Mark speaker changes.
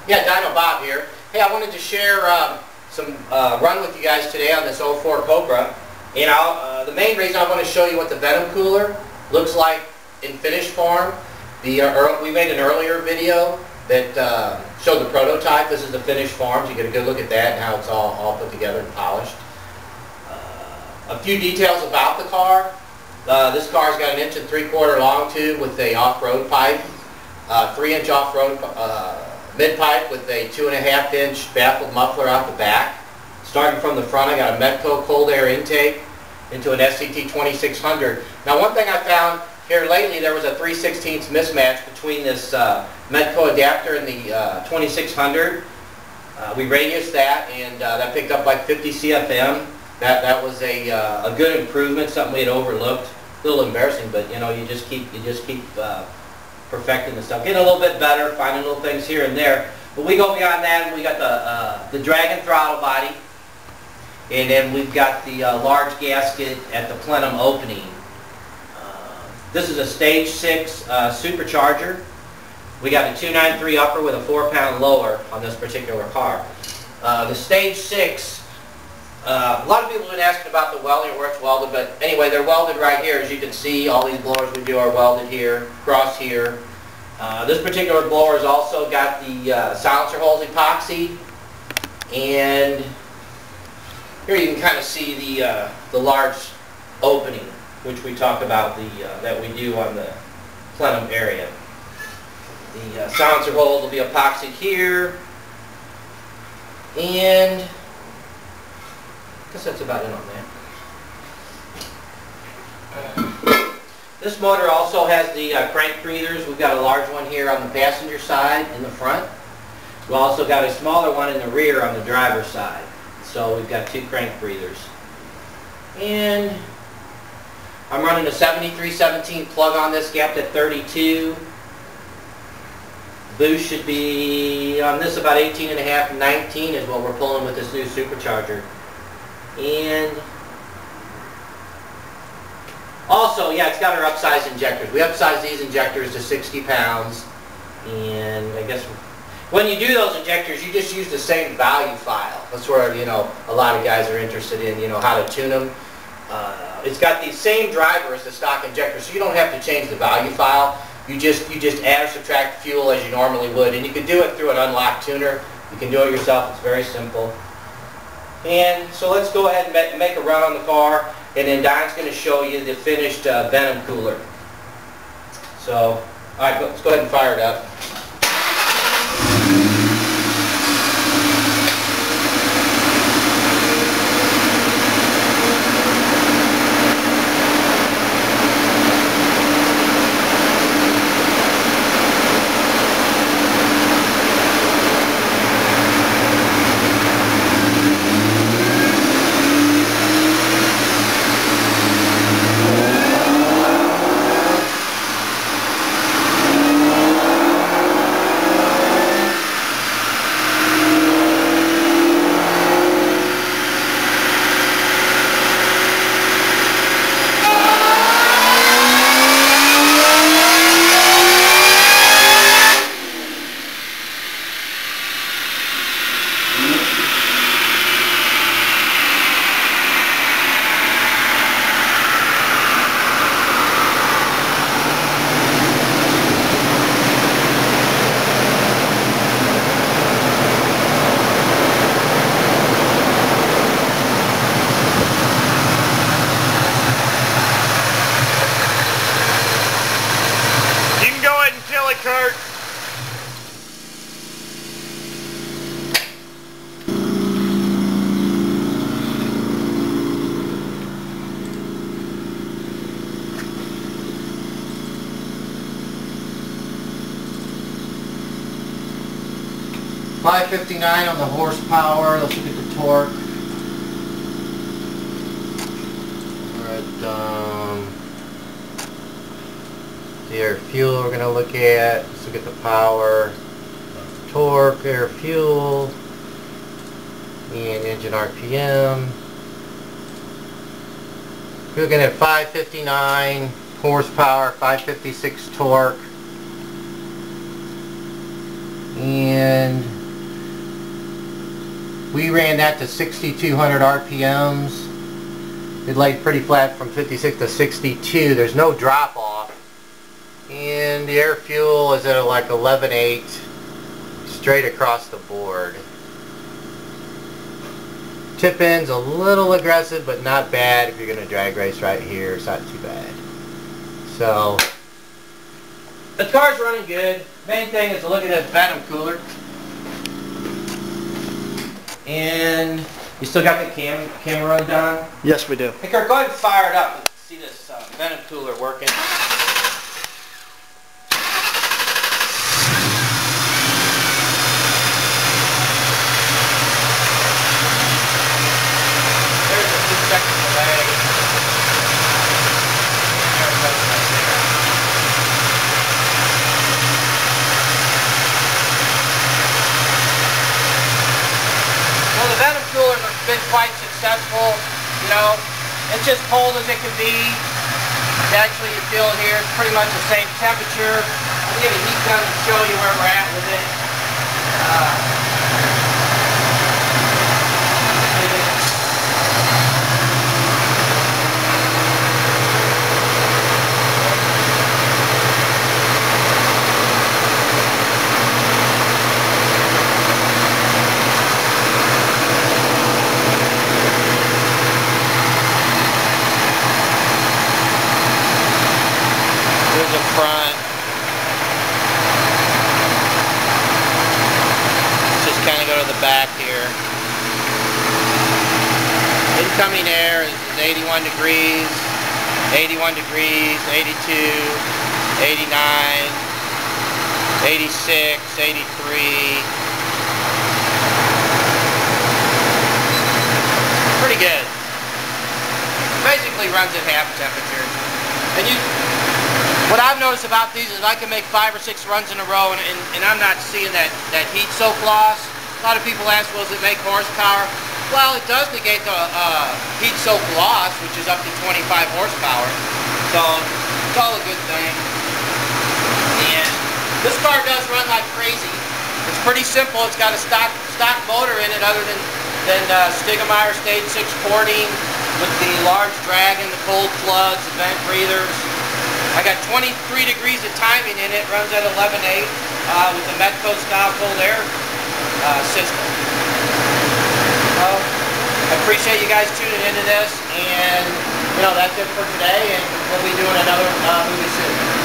Speaker 1: Yeah, Dyno Bob here. Hey, I wanted to share some run with you guys today on this 04 Cobra. You know, the main reason I want to show you what the Venom Cooler looks like in finished form. We made an earlier video that showed the prototype. This is the finished form, so you get a good look at that and how it's all put together and polished. A few details about the car. This car's got an 1 3/4 long tube with a off-road pipe, 3-inch off-road mid-pipe with a 2.5-inch baffled muffler out the back. Starting from the front, I got a Medco cold air intake into an SCT 2600. Now, one thing I found here lately, there was a 3/16 mismatch between this Medco adapter and the 2600. We radiused that, and that picked up like 50 CFM. That was a good improvement, something we had overlooked. A little embarrassing, but you know, you just keep perfecting the stuff, getting a little bit better, finding little things here and there. But we go beyond that, and we got the Dragon throttle body, and then we've got the large gasket at the plenum opening. This is a stage 6 supercharger. We got a 293 upper with a 4-pound lower on this particular car. The stage 6. A lot of people have been asking about the welding, where it's welded, but anyway, they're welded right here. As you can see, all these blowers we do are welded here, across here. This particular blower has also got the silencer holes epoxy, and here you can kind of see the large opening, which we talked about that we do on the plenum area. The silencer holes will be epoxied here, and I guess that's about it on that. This motor also has the crank breathers. We've got a large one here on the passenger side in the front. We've also got a smaller one in the rear on the driver's side. So we've got 2 crank breathers. And I'm running a 7317 plug on this, gapped at 32. Boost should be on this about 18.5, 19 is what we're pulling with this new supercharger. And also, yeah, it's got our upsized injectors. We upsized these injectors to 60 pounds. And I guess when you do those injectors, you just use the same value file. That's where, you know, a lot of guys are interested in, you know, how to tune them. It's got the same driver as the stock injector, so you don't have to change the value file. You just add or subtract fuel as you normally would. And you can do it through an unlocked tuner. You can do it yourself. It's very simple. And so let's go ahead and make a run on the car, and then Don's going to show you the finished Venom Cooler. So, all right, let's go ahead and fire it up.
Speaker 2: Kurt.
Speaker 1: .559 on the horsepower. Let's look at the torque. The air fuel we're going to look at. Let's look at the power, torque, air fuel, and engine RPM. We're looking at 559 horsepower, 556 torque, and We ran that to 6,200 RPMs. It laid pretty flat from 56 to 62. There's no drop off. And the air fuel is at like 11.8 straight across the board. Tip end's a little aggressive, but not bad if you're going to drag race right here. It's not too bad. So, the car's running good. Main thing is to look at this Venom Cooler. And you still got the camera run down?
Speaker 2: Yes, we do.
Speaker 1: Hey Kurt, go ahead and fire it up. Let's see this Venom Cooler working. There's a 2-second delay. There it goes right there. Well, the Venom Cooler has been quite successful. You know, it's just cold as it can be. Actually, you feel it here. It's pretty much the same temperature. I'll get a heat gun to show you where we're at with it. Here's the front. Just kind of go to the back here. Incoming air is 81 degrees, 81 degrees, 82, 89, 86, 83. Pretty good. Basically runs at half temperature. And what I've noticed about these is I can make 5 or 6 runs in a row and I'm not seeing that heat soak loss. A lot of people ask, well, does it make horsepower? Well, it does negate the heat soak loss, which is up to 25 horsepower. So it's all a good thing. And this car does run like crazy. It's pretty simple. It's got a stock motor in it other than Stiegemeier Stage 6 porting with the large drag and the cold plugs, the vent breathers. I got 23 degrees of timing in it, runs at 11.8 with the Metco style cold air system. Well, I appreciate you guys tuning into this, and you know, that's it for today, and we'll be doing another movie soon.